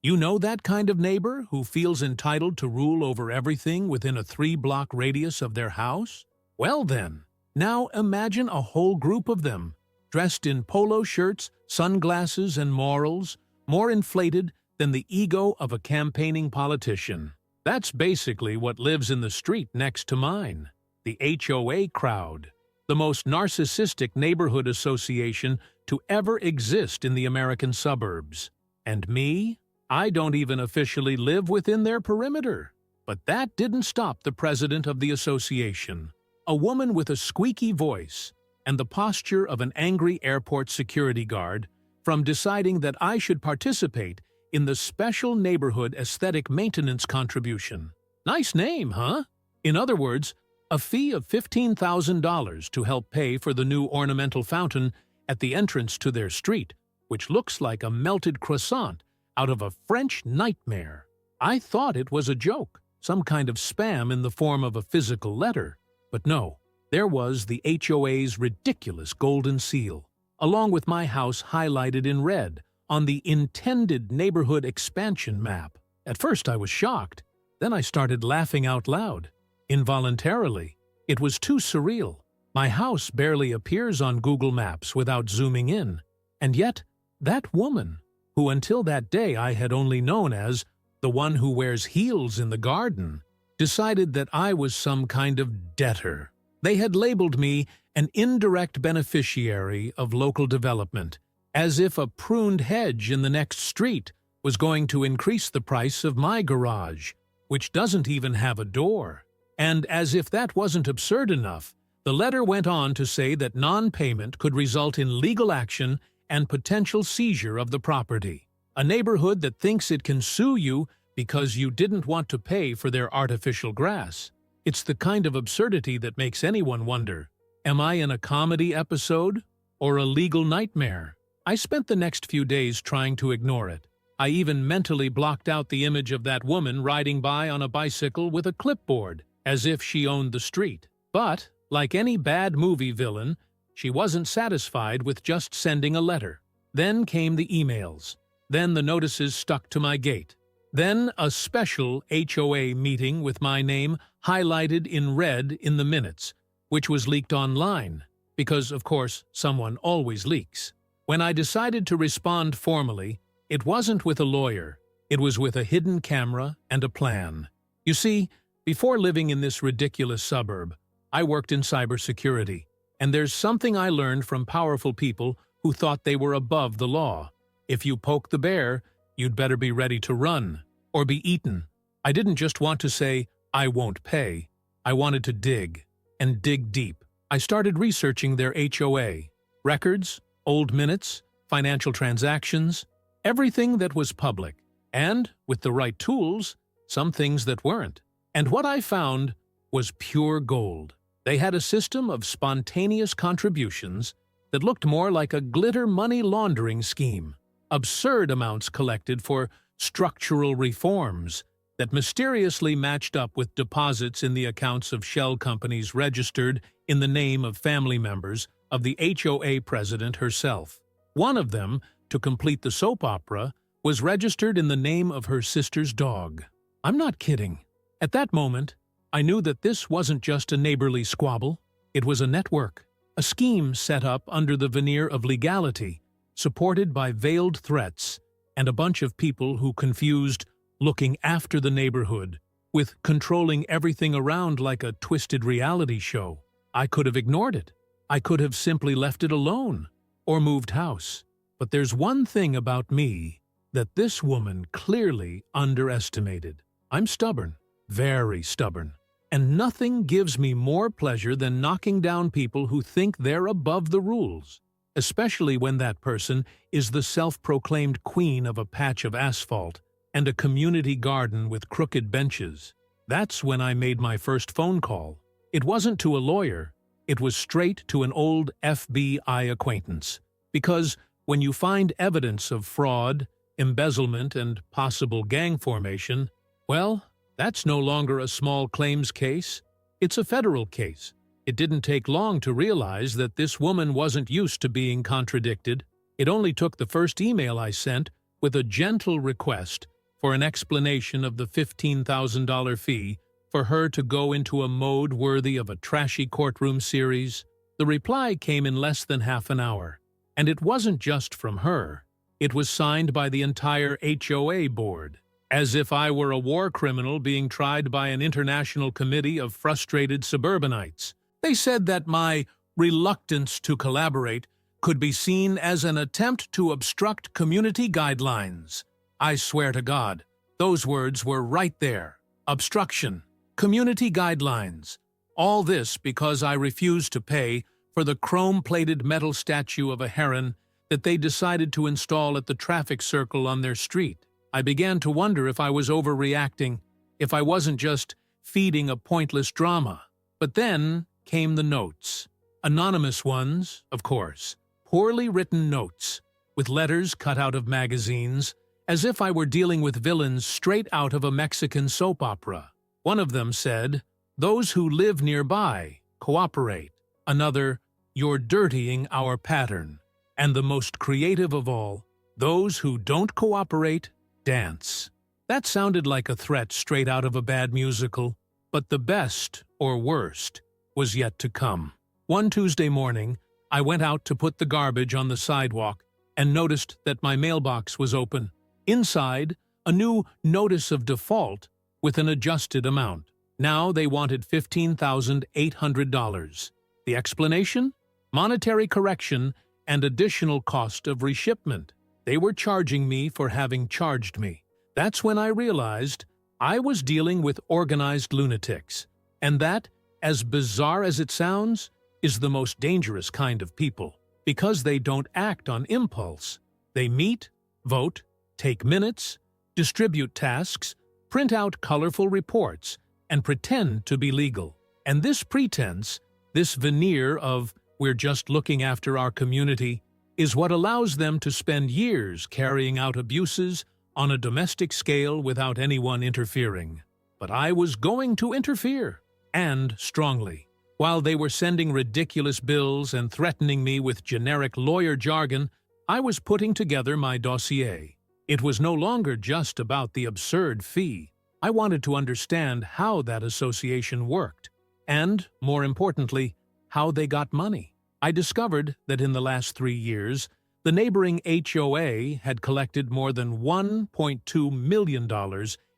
You know that kind of neighbor who feels entitled to rule over everything within a 3-block radius of their house? Well then, now imagine a whole group of them, dressed in polo shirts, sunglasses, and morals, more inflated than the ego of a campaigning politician. That's basically what lives in the street next to mine. The HOA crowd, the most narcissistic neighborhood association to ever exist in the American suburbs. And me? I don't even officially live within their perimeter. But that didn't stop the president of the association, a woman with a squeaky voice and the posture of an angry airport security guard, from deciding that I should participate in the special neighborhood aesthetic maintenance contribution. Nice name, huh? In other words, a fee of $15,000 to help pay for the new ornamental fountain at the entrance to their street, which looks like a melted croissant out of a French nightmare. I thought it was a joke, some kind of spam in the form of a physical letter. But no, there was the HOA's ridiculous golden seal, along with my house highlighted in red on the intended neighborhood expansion map. At first I was shocked, then I started laughing out loud. Involuntarily. It was too surreal. My house barely appears on Google Maps without zooming in. And yet, that woman, who until that day I had only known as the one who wears heels in the garden, decided that I was some kind of debtor. They had labeled me an indirect beneficiary of local development, as if a pruned hedge in the next street was going to increase the price of my garage, which doesn't even have a door. And as if that wasn't absurd enough, the letter went on to say that non-payment could result in legal action and potential seizure of the property. A neighborhood that thinks it can sue you because you didn't want to pay for their artificial grass. It's the kind of absurdity that makes anyone wonder, am I in a comedy episode or a legal nightmare? I spent the next few days trying to ignore it. I even mentally blocked out the image of that woman riding by on a bicycle with a clipboard, as if she owned the street. But, like any bad movie villain, she wasn't satisfied with just sending a letter. Then came the emails. Then the notices stuck to my gate. Then a special HOA meeting with my name highlighted in red in the minutes, which was leaked online, because, of course, someone always leaks. When I decided to respond formally, it wasn't with a lawyer. It was with a hidden camera and a plan. You see, before living in this ridiculous suburb, I worked in cybersecurity, and there's something I learned from powerful people who thought they were above the law. If you poke the bear, you'd better be ready to run or be eaten. I didn't just want to say, I won't pay. I wanted to dig, and dig deep. I started researching their HOA, records, old minutes, financial transactions, everything that was public, and, with the right tools, some things that weren't. And what I found was pure gold. They had a system of spontaneous contributions that looked more like a glitter money laundering scheme. Absurd amounts collected for structural reforms that mysteriously matched up with deposits in the accounts of shell companies registered in the name of family members of the HOA president herself. One of them, to complete the soap opera, was registered in the name of her sister's dog. I'm not kidding. At that moment, I knew that this wasn't just a neighborly squabble. It was a network, a scheme set up under the veneer of legality, supported by veiled threats, and a bunch of people who confused looking after the neighborhood with controlling everything around like a twisted reality show. I could have ignored it. I could have simply left it alone or moved house. But there's one thing about me that this woman clearly underestimated. I'm stubborn, very stubborn, and nothing gives me more pleasure than knocking down people who think they're above the rules, especially when that person is the self-proclaimed queen of a patch of asphalt and a community garden with crooked benches. That's when I made my first phone call. It wasn't to a lawyer, it was straight to an old FBI acquaintance. Because when you find evidence of fraud, embezzlement, and possible gang formation, well, that's no longer a small claims case. It's a federal case. It didn't take long to realize that this woman wasn't used to being contradicted. It only took the first email I sent with a gentle request for an explanation of the $15,000 fee for her to go into a mode worthy of a trashy courtroom series. The reply came in less than half an hour, and it wasn't just from her. It was signed by the entire HOA board, as if I were a war criminal being tried by an international committee of frustrated suburbanites. They said that my reluctance to collaborate could be seen as an attempt to obstruct community guidelines. I swear to God, those words were right there. Obstruction. Community guidelines. All this because I refused to pay for the chrome-plated metal statue of a heron that they decided to install at the traffic circle on their street. I began to wonder if I was overreacting, if I wasn't just feeding a pointless drama. But then came the notes. Anonymous ones, of course. Poorly written notes, with letters cut out of magazines, as if I were dealing with villains straight out of a Mexican soap opera. One of them said, "Those who live nearby, cooperate." Another, "You're dirtying our pattern." And the most creative of all, "Those who don't cooperate, dance." That sounded like a threat straight out of a bad musical, but the best, or worst, was yet to come. One Tuesday morning, I went out to put the garbage on the sidewalk and noticed that my mailbox was open. Inside, a new notice of default with an adjusted amount. Now they wanted $15,800. The explanation? Monetary correction and additional cost of reshipment. They were charging me for having charged me. That's when I realized I was dealing with organized lunatics, and that, as bizarre as it sounds, is the most dangerous kind of people, because they don't act on impulse. They meet, vote, take minutes, distribute tasks, print out colorful reports, and pretend to be legal. And this pretense, this veneer of "we're just looking after our community," is what allows them to spend years carrying out abuses on a domestic scale without anyone interfering. But I was going to interfere, and strongly. While they were sending ridiculous bills and threatening me with generic lawyer jargon, I was putting together my dossier. It was no longer just about the absurd fee. I wanted to understand how that association worked, and, more importantly, how they got money. I discovered that in the last 3 years, the neighboring HOA had collected more than $1.2 million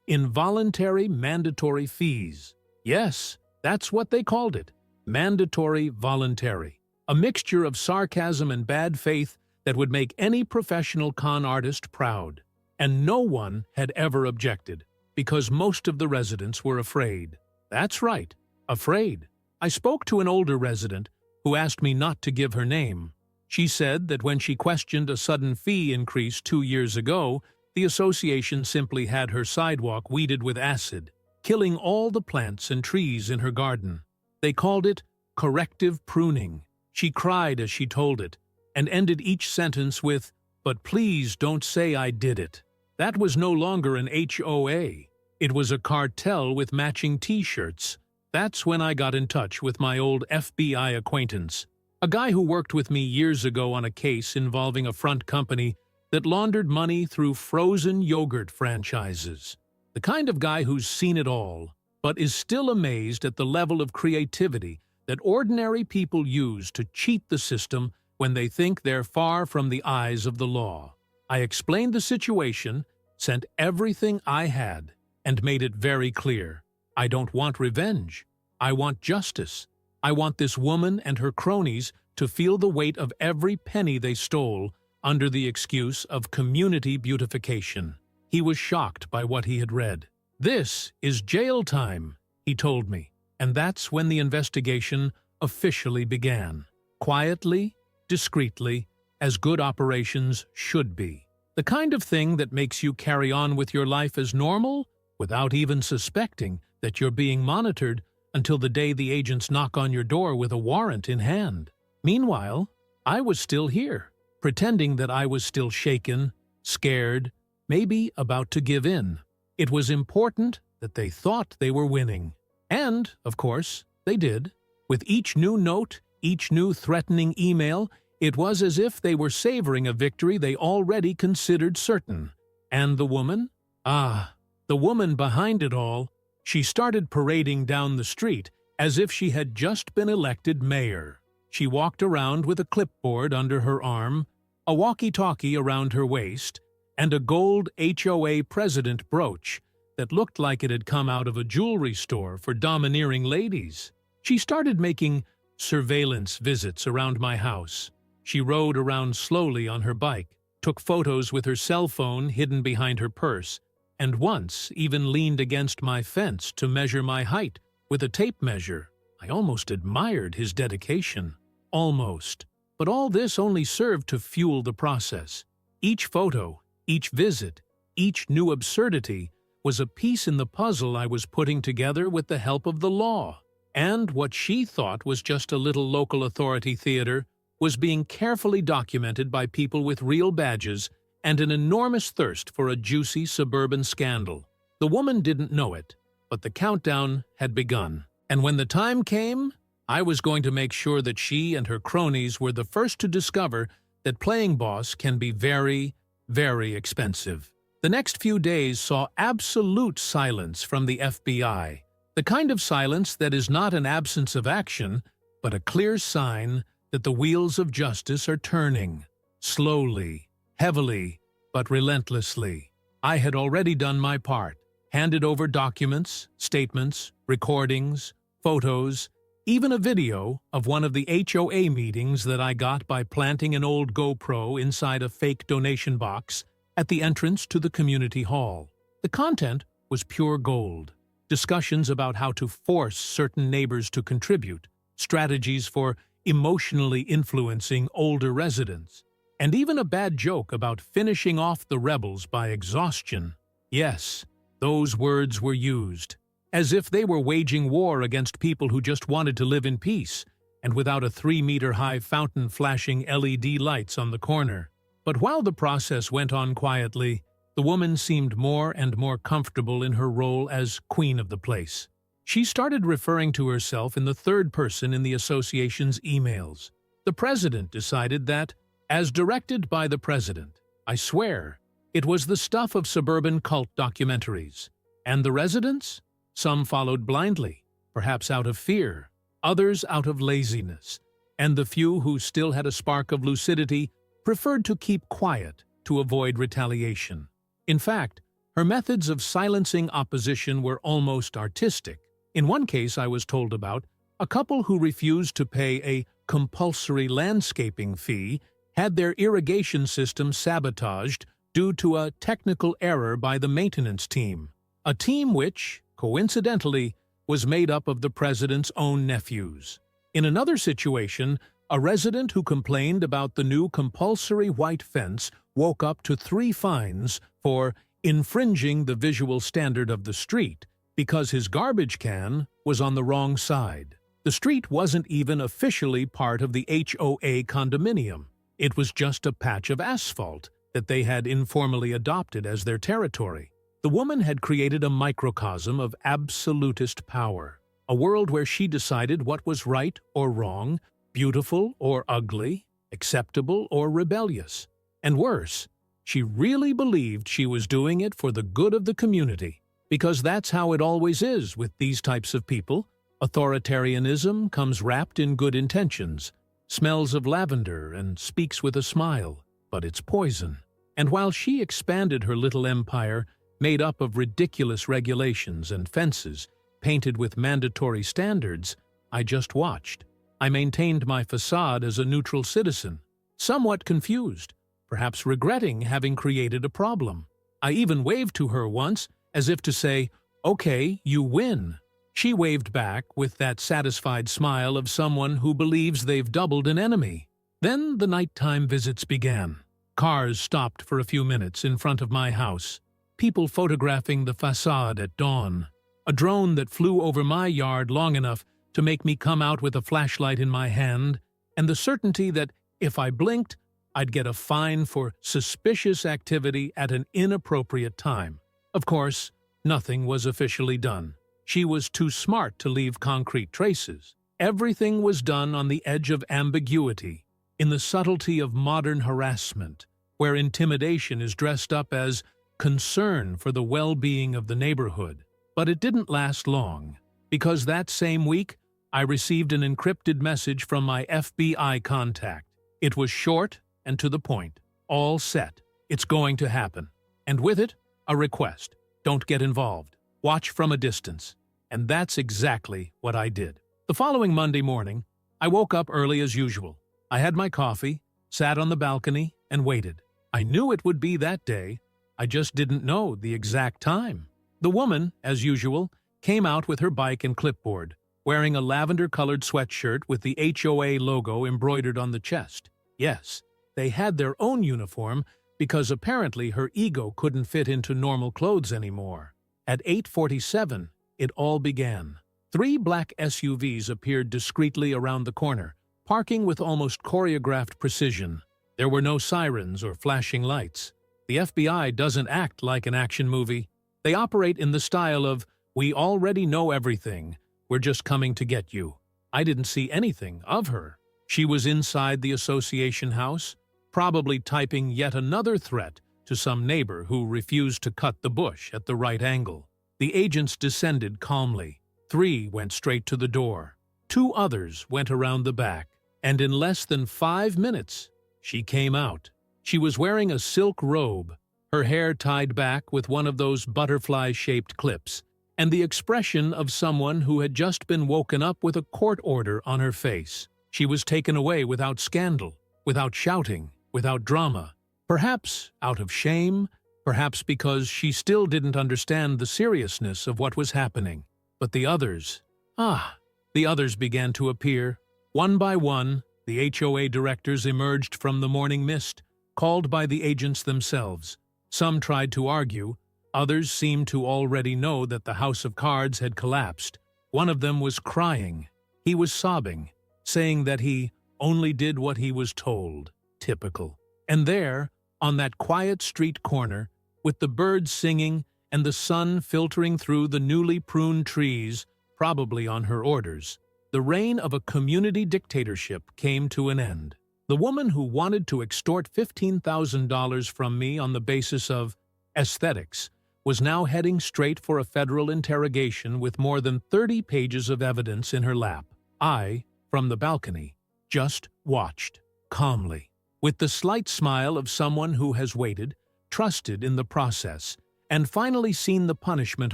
in voluntary mandatory fees. Yes, that's what they called it. Mandatory voluntary. A mixture of sarcasm and bad faith that would make any professional con artist proud. And no one had ever objected, because most of the residents were afraid. That's right, afraid. I spoke to an older resident who asked me not to give her name. She said that when she questioned a sudden fee increase 2 years ago, the association simply had her sidewalk weeded with acid, killing all the plants and trees in her garden. They called it corrective pruning. She cried as she told it, and ended each sentence with, "But please don't say I did it." That was no longer an HOA. It was a cartel with matching T-shirts. That's when I got in touch with my old FBI acquaintance, a guy who worked with me years ago on a case involving a front company that laundered money through frozen yogurt franchises. The kind of guy who's seen it all, but is still amazed at the level of creativity that ordinary people use to cheat the system when they think they're far from the eyes of the law. I explained the situation, sent everything I had, and made it very clear. I don't want revenge. I want justice. I want this woman and her cronies to feel the weight of every penny they stole under the excuse of community beautification. He was shocked by what he had read. "This is jail time," he told me, and that's when the investigation officially began. Quietly, discreetly, as good operations should be. The kind of thing that makes you carry on with your life as normal without even suspecting that you're being monitored until the day the agents knock on your door with a warrant in hand. Meanwhile, I was still here, pretending that I was still shaken, scared, maybe about to give in. It was important that they thought they were winning. And, of course, they did. With each new note, each new threatening email, it was as if they were savoring a victory they already considered certain. And the woman? Ah, the woman behind it all. She started parading down the street as if she had just been elected mayor. She walked around with a clipboard under her arm, a walkie-talkie around her waist, and a gold HOA president brooch that looked like it had come out of a jewelry store for domineering ladies. She started making surveillance visits around my house. She rode around slowly on her bike, took photos with her cell phone hidden behind her purse, and once even leaned against my fence to measure my height with a tape measure. I almost admired his dedication. Almost. But all this only served to fuel the process. Each photo, each visit, each new absurdity was a piece in the puzzle I was putting together with the help of the law. And what she thought was just a little local authority theater was being carefully documented by people with real badges and an enormous thirst for a juicy suburban scandal. The woman didn't know it, but the countdown had begun. And when the time came, I was going to make sure that she and her cronies were the first to discover that playing boss can be very, very expensive. The next few days saw absolute silence from the FBI, the kind of silence that is not an absence of action, but a clear sign that the wheels of justice are turning, slowly, heavily, but relentlessly. I had already done my part, handed over documents, statements, recordings, photos, even a video of one of the HOA meetings that I got by planting an old GoPro inside a fake donation box at the entrance to the community hall. The content was pure gold. Discussions about how to force certain neighbors to contribute, strategies for emotionally influencing older residents, and even a bad joke about finishing off the rebels by exhaustion. Yes, those words were used, as if they were waging war against people who just wanted to live in peace and without a 3-meter-high fountain flashing LED lights on the corner. But while the process went on quietly, the woman seemed more and more comfortable in her role as queen of the place. She started referring to herself in the third person in the association's emails. The president decided that, as directed by the president, I swear, it was the stuff of suburban cult documentaries. And the residents? Some followed blindly, perhaps out of fear, others out of laziness, and the few who still had a spark of lucidity preferred to keep quiet to avoid retaliation. In fact, her methods of silencing opposition were almost artistic. In one case I was told about, a couple who refused to pay a compulsory landscaping fee had their irrigation system sabotaged due to a technical error by the maintenance team, a team which, coincidentally, was made up of the president's own nephews. In another situation, a resident who complained about the new compulsory white fence woke up to 3 fines for infringing the visual standard of the street because his garbage can was on the wrong side. The street wasn't even officially part of the HOA condominium. It was just a patch of asphalt that they had informally adopted as their territory. The woman had created a microcosm of absolutist power, a world where she decided what was right or wrong, beautiful or ugly, acceptable or rebellious. And worse, she really believed she was doing it for the good of the community, because that's how it always is with these types of people. Authoritarianism comes wrapped in good intentions, smells of lavender and speaks with a smile, but it's poison. And while she expanded her little empire, made up of ridiculous regulations and fences, painted with mandatory standards, I just watched. I maintained my facade as a neutral citizen, somewhat confused, perhaps regretting having created a problem. I even waved to her once, as if to say, "Okay, you win." She waved back with that satisfied smile of someone who believes they've doubled an enemy. Then the nighttime visits began. Cars stopped for a few minutes in front of my house, people photographing the facade at dawn, a drone that flew over my yard long enough to make me come out with a flashlight in my hand, and the certainty that if I blinked, I'd get a fine for suspicious activity at an inappropriate time. Of course, nothing was officially done. She was too smart to leave concrete traces. Everything was done on the edge of ambiguity, in the subtlety of modern harassment, where intimidation is dressed up as concern for the well-being of the neighborhood. But it didn't last long, because that same week, I received an encrypted message from my FBI contact. It was short and to the point. All set. It's going to happen. And with it, a request. Don't get involved. Watch from a distance. And that's exactly what I did. The following Monday morning, I woke up early as usual. I had my coffee, sat on the balcony, and waited. I knew it would be that day. I just didn't know the exact time. The woman, as usual, came out with her bike and clipboard, wearing a lavender-colored sweatshirt with the HOA logo embroidered on the chest. Yes, they had their own uniform because apparently her ego couldn't fit into normal clothes anymore. At 8:47, it all began. 3 black SUVs appeared discreetly around the corner, parking with almost choreographed precision. There were no sirens or flashing lights. The FBI doesn't act like an action movie. They operate in the style of, "We already know everything. We're just coming to get you." I didn't see anything of her. She was inside the association house, probably typing yet another threat to some neighbor who refused to cut the bush at the right angle. The agents descended calmly. 3 went straight to the door. 2 others went around the back. And in less than 5 minutes, she came out. She was wearing a silk robe, her hair tied back with one of those butterfly-shaped clips, and the expression of someone who had just been woken up with a court order on her face. She was taken away without scandal, without shouting, without drama. Perhaps out of shame, perhaps because she still didn't understand the seriousness of what was happening. But the others, the others began to appear. One by one, the HOA directors emerged from the morning mist, called by the agents themselves. Some tried to argue, others seemed to already know that the house of cards had collapsed. One of them was crying. He was sobbing, saying that he only did what he was told. Typical. And there, on that quiet street corner, with the birds singing and the sun filtering through the newly pruned trees, probably on her orders, the reign of a community dictatorship came to an end. The woman who wanted to extort $15,000 from me on the basis of aesthetics was now heading straight for a federal interrogation with more than 30 pages of evidence in her lap. I, from the balcony, just watched, calmly, with the slight smile of someone who has waited, trusted in the process, and finally seen the punishment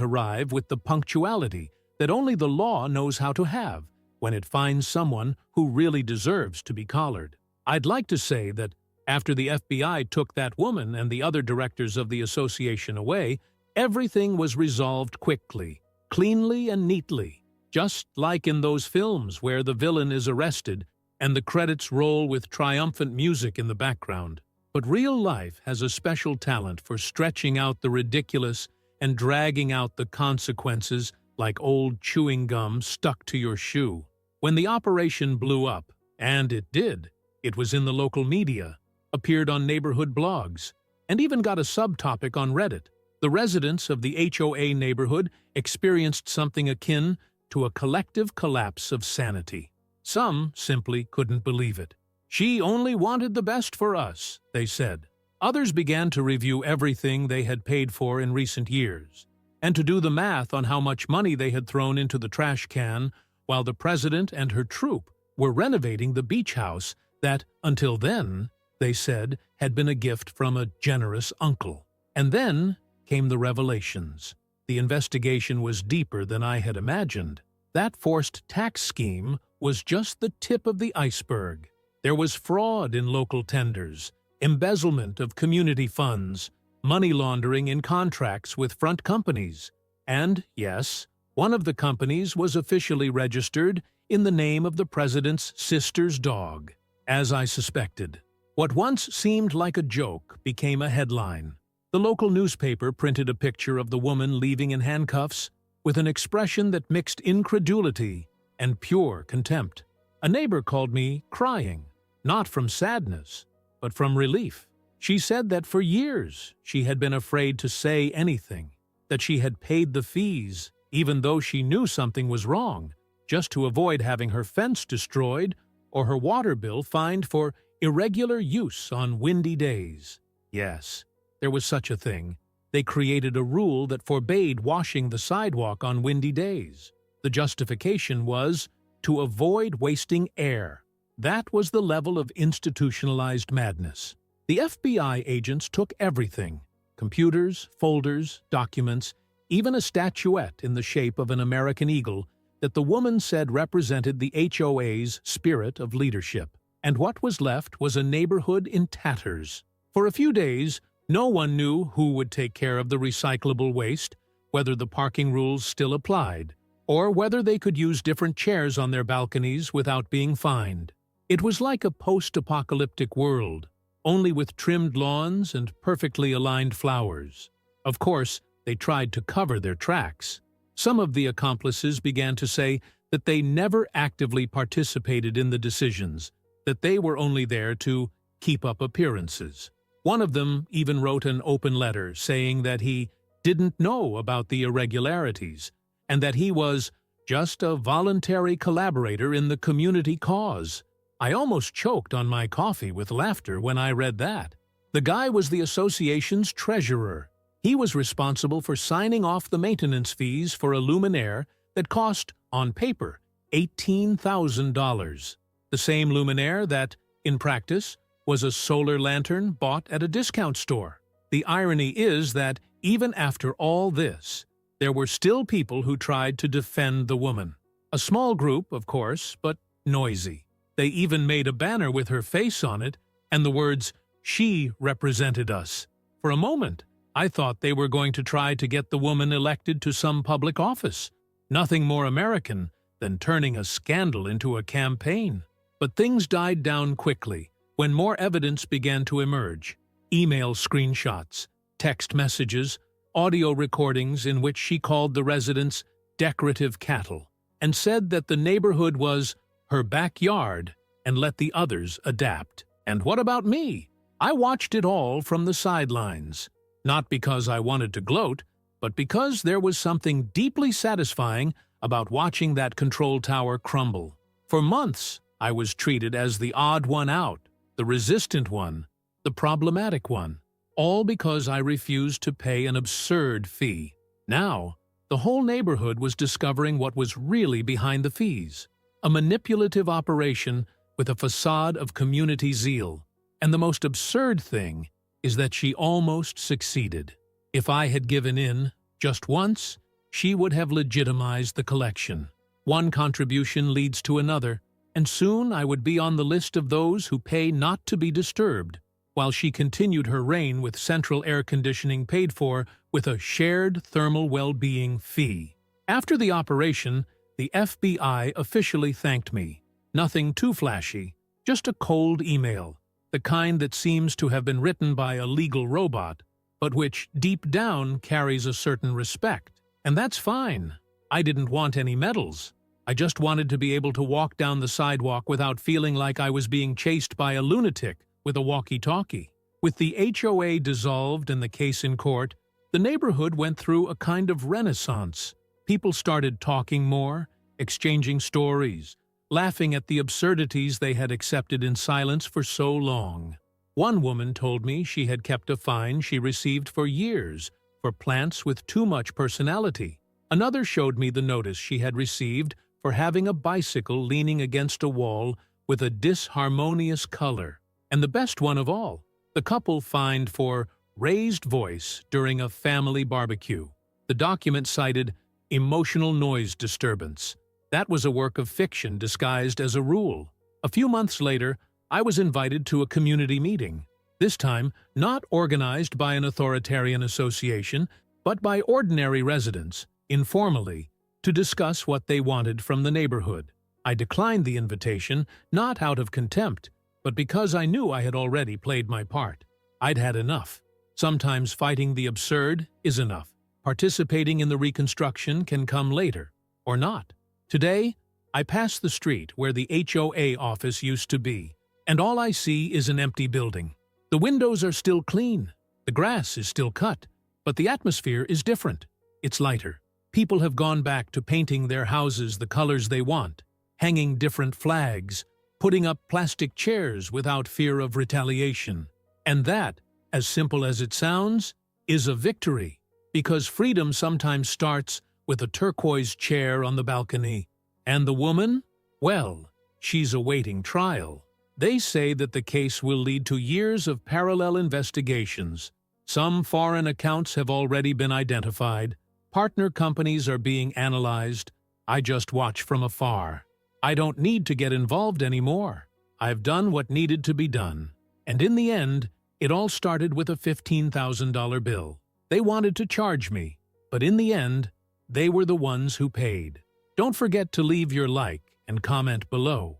arrive with the punctuality that only the law knows how to have when it finds someone who really deserves to be collared. I'd like to say that after the FBI took that woman and the other directors of the association away, everything was resolved quickly, cleanly and neatly, just like in those films where the villain is arrested and the credits roll with triumphant music in the background. But real life has a special talent for stretching out the ridiculous and dragging out the consequences like old chewing gum stuck to your shoe. When the operation blew up, and it did, it was in the local media, appeared on neighborhood blogs, and even got a subtopic on Reddit. The residents of the HOA neighborhood experienced something akin to a collective collapse of sanity. Some simply couldn't believe it. "She only wanted the best for us," they said. Others began to review everything they had paid for in recent years, and to do the math on how much money they had thrown into the trash can while the president and her troop were renovating the beach house that, until then, they said, had been a gift from a generous uncle. And then came the revelations. The investigation was deeper than I had imagined. That forced tax scheme was just the tip of the iceberg. There was fraud in local tenders, embezzlement of community funds, money laundering in contracts with front companies, and, yes, one of the companies was officially registered in the name of the president's sister's dog. As I suspected, what once seemed like a joke became a headline. The local newspaper printed a picture of the woman leaving in handcuffs with an expression that mixed incredulity and pure contempt. A neighbor called me crying, not from sadness, but from relief. She said that for years she had been afraid to say anything, that she had paid the fees, even though she knew something was wrong, just to avoid having her fence destroyed or her water bill fined for irregular use on windy days. Yes, there was such a thing. they created a rule that forbade washing the sidewalk on windy days. The justification was to avoid wasting air. That was the level of institutionalized madness. The FBI agents took everything: computers, folders, documents, even a statuette in the shape of an American eagle that the woman said represented the HOA's spirit of leadership. And what was left was a neighborhood in tatters. For a few days, no one knew who would take care of the recyclable waste, whether the parking rules still applied, or whether they could use different chairs on their balconies without being fined. It was like a post-apocalyptic world, only with trimmed lawns and perfectly aligned flowers. Of course, they tried to cover their tracks. Some of the accomplices began to say that they never actively participated in the decisions, that they were only there to keep up appearances. One of them even wrote an open letter saying that he didn't know about the irregularities and that he was just a voluntary collaborator in the community cause. I almost choked on my coffee with laughter when I read that. The guy was the association's treasurer. He was responsible for signing off the maintenance fees for a luminaire that cost, on paper, $18,000. The same luminaire that, in practice, was a solar lantern bought at a discount store. The irony is that, even after all this, there were still people who tried to defend the woman. A small group, of course, but noisy. They even made a banner with her face on it and the words, "She represented us." For a moment, I thought they were going to try to get the woman elected to some public office. Nothing more American than turning a scandal into a campaign. But things died down quickly when more evidence began to emerge. Email screenshots, text messages, audio recordings in which she called the residents decorative cattle and said that the neighborhood was her backyard and let the others adapt. And what about me? I watched it all from the sidelines. Not because I wanted to gloat, but because there was something deeply satisfying about watching that control tower crumble. For months, I was treated as the odd one out, the resistant one, the problematic one, all because I refused to pay an absurd fee. Now, the whole neighborhood was discovering what was really behind the fees, a manipulative operation with a facade of community zeal. And the most absurd thing is that she almost succeeded. If I had given in just once, she would have legitimized the collection. One contribution leads to another, and soon I would be on the list of those who pay not to be disturbed, while she continued her reign with central air conditioning paid for with a shared thermal well-being fee. After the operation, the FBI officially thanked me. Nothing too flashy, just a cold email, the kind that seems to have been written by a legal robot, but which deep down carries a certain respect. And that's fine. I didn't want any medals. I just wanted to be able to walk down the sidewalk without feeling like I was being chased by a lunatic with a walkie-talkie. With the HOA dissolved and the case in court, the neighborhood went through a kind of renaissance. People started talking more, exchanging stories, laughing at the absurdities they had accepted in silence for so long. One woman told me she had kept a fine she received for years for plants with too much personality. Another showed me the notice she had received for having a bicycle leaning against a wall with a disharmonious color. And the best one of all, the couple fined for raised voice during a family barbecue. The document cited emotional noise disturbance. That was a work of fiction disguised as a rule. A few months later, I was invited to a community meeting, this time not organized by an authoritarian association, but by ordinary residents, informally, to discuss what they wanted from the neighborhood. I declined the invitation, not out of contempt, but because I knew I had already played my part. I'd had enough. Sometimes fighting the absurd is enough. Participating in the reconstruction can come later, or not. Today, I pass the street where the HOA office used to be, and all I see is an empty building. The windows are still clean, the grass is still cut, but the atmosphere is different. It's lighter. People have gone back to painting their houses the colors they want, hanging different flags, putting up plastic chairs without fear of retaliation. And that, as simple as it sounds, is a victory, because freedom sometimes starts with a turquoise chair on the balcony. And the woman? Well, she's awaiting trial. They say that the case will lead to years of parallel investigations. Some foreign accounts have already been identified. Partner companies are being analyzed. I just watch from afar. I don't need to get involved anymore. I've done what needed to be done. And in the end, it all started with a $15,000 bill. They wanted to charge me, but in the end, they were the ones who paid. Don't forget to leave your like and comment below.